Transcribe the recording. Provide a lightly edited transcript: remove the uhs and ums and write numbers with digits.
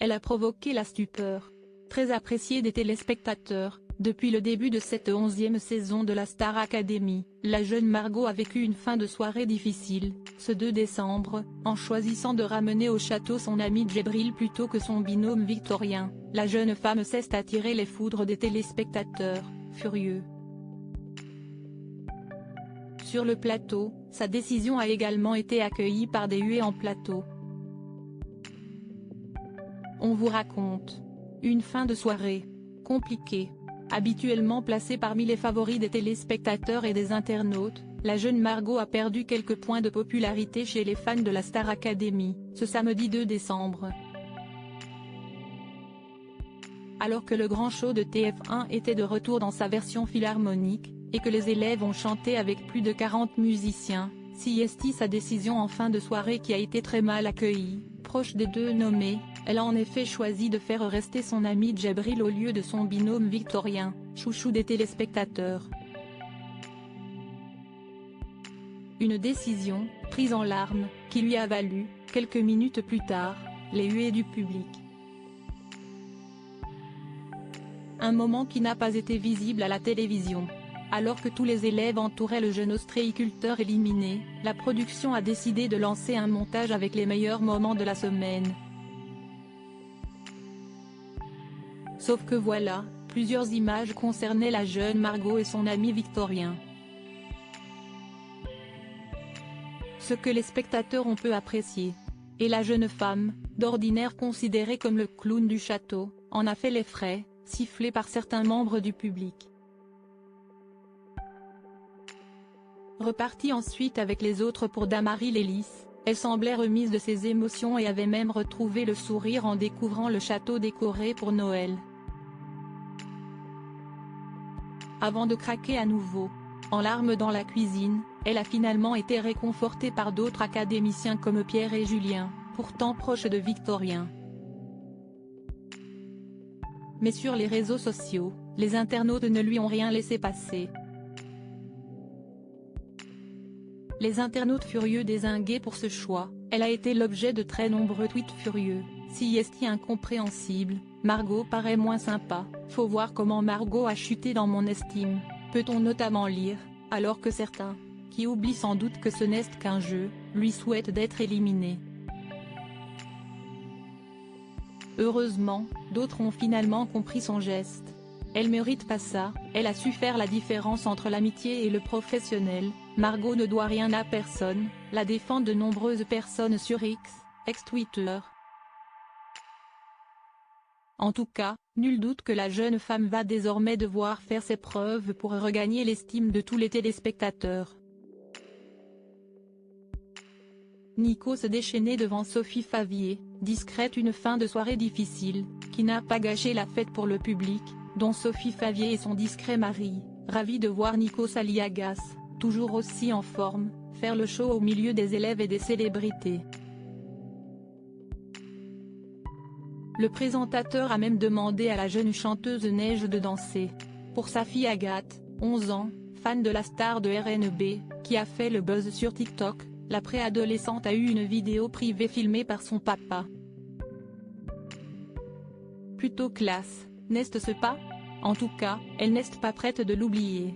Elle a provoqué la stupeur. Très appréciée des téléspectateurs, depuis le début de cette 11e saison de la Star Academy, la jeune Margot a vécu une fin de soirée difficile, ce 2 décembre, en choisissant de ramener au château son ami Djibril plutôt que son binôme Victorien. La jeune femme s'est attirée les foudres des téléspectateurs, furieux. Sur le plateau, sa décision a également été accueillie par des huées en plateau. On vous raconte. Une fin de soirée compliquée. Habituellement placée parmi les favoris des téléspectateurs et des internautes, la jeune Margot a perdu quelques points de popularité chez les fans de la Star Academy, ce samedi 2 décembre. Alors que le grand show de TF1 était de retour dans sa version philharmonique, et que les élèves ont chanté avec plus de 40 musiciens, CST sa décision en fin de soirée qui a été très mal accueillie. Proche des deux nommés, elle a en effet choisi de faire rester son ami Djibril au lieu de son binôme Victorien, chouchou des téléspectateurs. Une décision, prise en larmes, qui lui a valu, quelques minutes plus tard, les huées du public. Un moment qui n'a pas été visible à la télévision. Alors que tous les élèves entouraient le jeune ostréiculteur éliminé, la production a décidé de lancer un montage avec les meilleurs moments de la semaine. Sauf que voilà, plusieurs images concernaient la jeune Margot et son ami Victorien. Ce que les spectateurs ont peu apprécié. Et la jeune femme, d'ordinaire considérée comme le clown du château, en a fait les frais, sifflée par certains membres du public. Repartie ensuite avec les autres pour Damary Lélis, elle semblait remise de ses émotions et avait même retrouvé le sourire en découvrant le château décoré pour Noël. Avant de craquer à nouveau, en larmes dans la cuisine, elle a finalement été réconfortée par d'autres académiciens comme Pierre et Julien, pourtant proches de Victorien. Mais sur les réseaux sociaux, les internautes ne lui ont rien laissé passer. Les internautes furieux dézingués pour ce choix, elle a été l'objet de très nombreux tweets furieux. CST incompréhensible, Margot paraît moins sympa, faut voir comment Margot a chuté dans mon estime, peut-on notamment lire, alors que certains, qui oublient sans doute que ce n'est qu'un jeu, lui souhaitent d'être éliminé. Heureusement, d'autres ont finalement compris son geste. Elle mérite pas ça, elle a su faire la différence entre l'amitié et le professionnel. Margot ne doit rien à personne, la défendent de nombreuses personnes sur X, ex-Twitter. En tout cas, nul doute que la jeune femme va désormais devoir faire ses preuves pour regagner l'estime de tous les téléspectateurs. Nico se déchaînait devant Sophie Favier, discrète, une fin de soirée difficile, qui n'a pas gâché la fête pour le public, dont Sophie Favier et son discret mari, ravis de voir Nikos Aliagas, toujours aussi en forme, faire le show au milieu des élèves et des célébrités. Le présentateur a même demandé à la jeune chanteuse Neige de danser. Pour sa fille Agathe, 11 ans, fan de la star de RNB, qui a fait le buzz sur TikTok, la préadolescente a eu une vidéo privée filmée par son papa. Plutôt classe, n'est-ce pas? En tout cas, elle n'est pas prête de l'oublier.